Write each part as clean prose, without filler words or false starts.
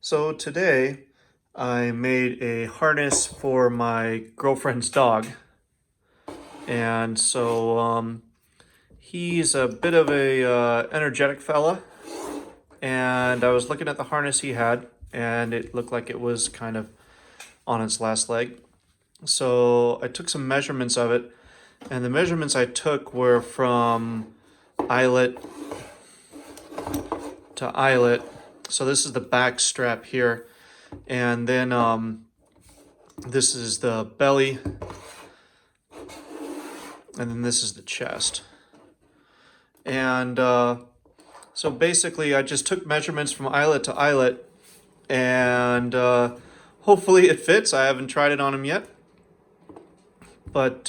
So today I made a harness for my girlfriend's dog. And so he's a bit of a energetic fella. And I was looking at the harness he had, and it looked like it was kind of on its last leg. So I took some measurements of it, and the measurements I took were from eyelet to eyelet. So this is the back strap here. And then this is the belly, and then this is the chest. And so basically I just took measurements from eyelet to eyelet, and hopefully it fits. I haven't tried it on him yet, but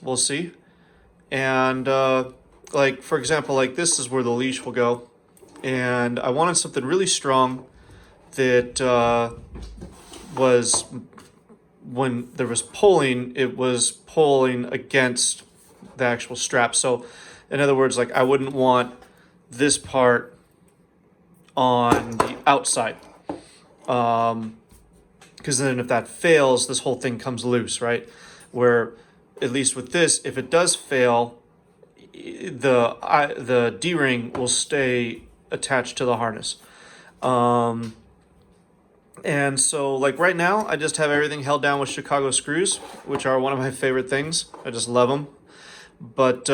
we'll see. And like, for example, like this is where the leash will go, and I wanted something really strong that was, when there was pulling, it was pulling against the actual strap. So in other words, like, I wouldn't want this part on the outside, because then if that fails, this whole thing comes loose, right? Where at least with this, if it does fail, the D-ring will stay attached to the harness. And so, like, right now, I just have everything held down with Chicago screws, which are one of my favorite things. I just love them. But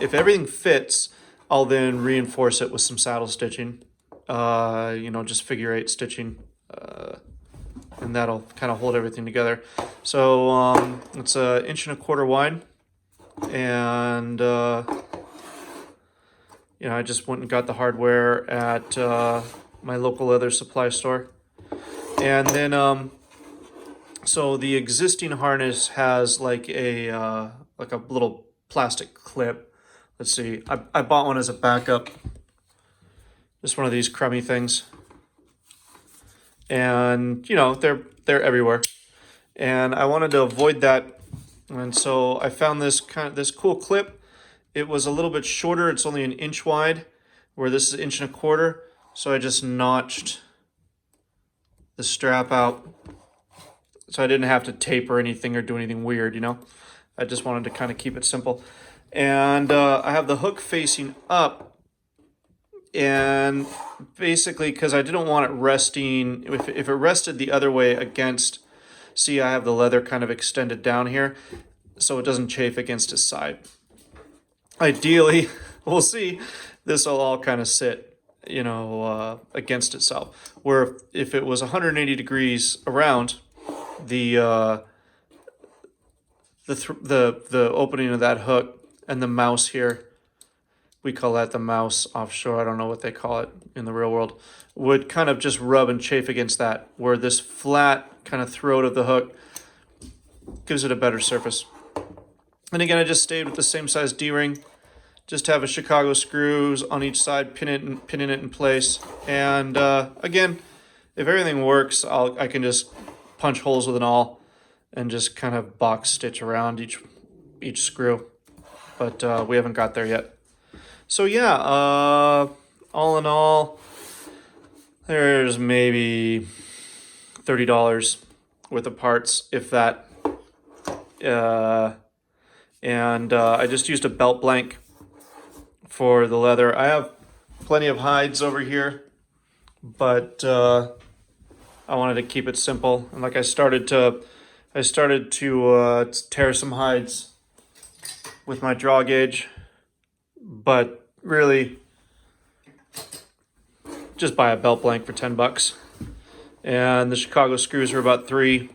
if everything fits, I'll then reinforce it with some saddle stitching, just figure eight stitching, and that'll kind of hold everything together. So it's 1.25 inches wide, and I just went and got the hardware at my local leather supply store. And then, so the existing harness has like a little plastic clip. Let's see, I bought one as a backup. Just one of these crummy things. And they're everywhere. And I wanted to avoid that. And so I found this cool clip. It was a little bit shorter. It's only 1 inch wide, where this is 1.25 inches. So I just notched the strap out, so I didn't have to tape or anything or do anything weird. I just wanted to kind of keep it simple. And I have the hook facing up, and basically because I didn't want it resting, if it rested the other way against, see, I have the leather kind of extended down here so it doesn't chafe against its side. Ideally, we'll see, this will all kind of sit against itself, where if it was 180 degrees around, the opening of that hook and the mouse here, we call that the mouse offshore, I don't know what they call it in the real world, would kind of just rub and chafe against that, where this flat kind of throat of the hook gives it a better surface. And again, I just stayed with the same size D-ring. Just have a Chicago screws on each side, pinning it in place. And again, if everything works, I can just punch holes with an awl and just kind of box stitch around each screw. But we haven't got there yet. So yeah, all in all, there's maybe $30 worth of parts, if that. And I just used a belt blank for the leather. I have plenty of hides over here, but I wanted to keep it simple. And like I started to tear some hides with my draw gauge, but really just buy a belt blank for $10. And the Chicago screws were about $3.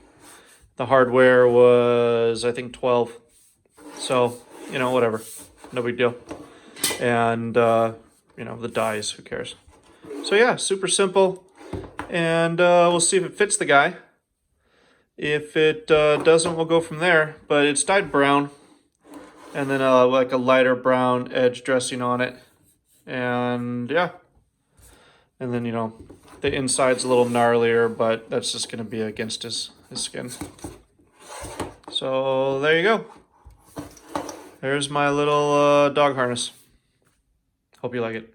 The hardware was, I think, $12. So, whatever, no big deal. And the dies, who cares? So yeah, super simple. And we'll see if it fits the guy. If it doesn't, we'll go from there. But it's dyed brown, and then like a lighter brown edge dressing on it. And yeah, and then the inside's a little gnarlier, but that's just going to be against his skin. So there you go. There's my little dog harness. Hope you like it.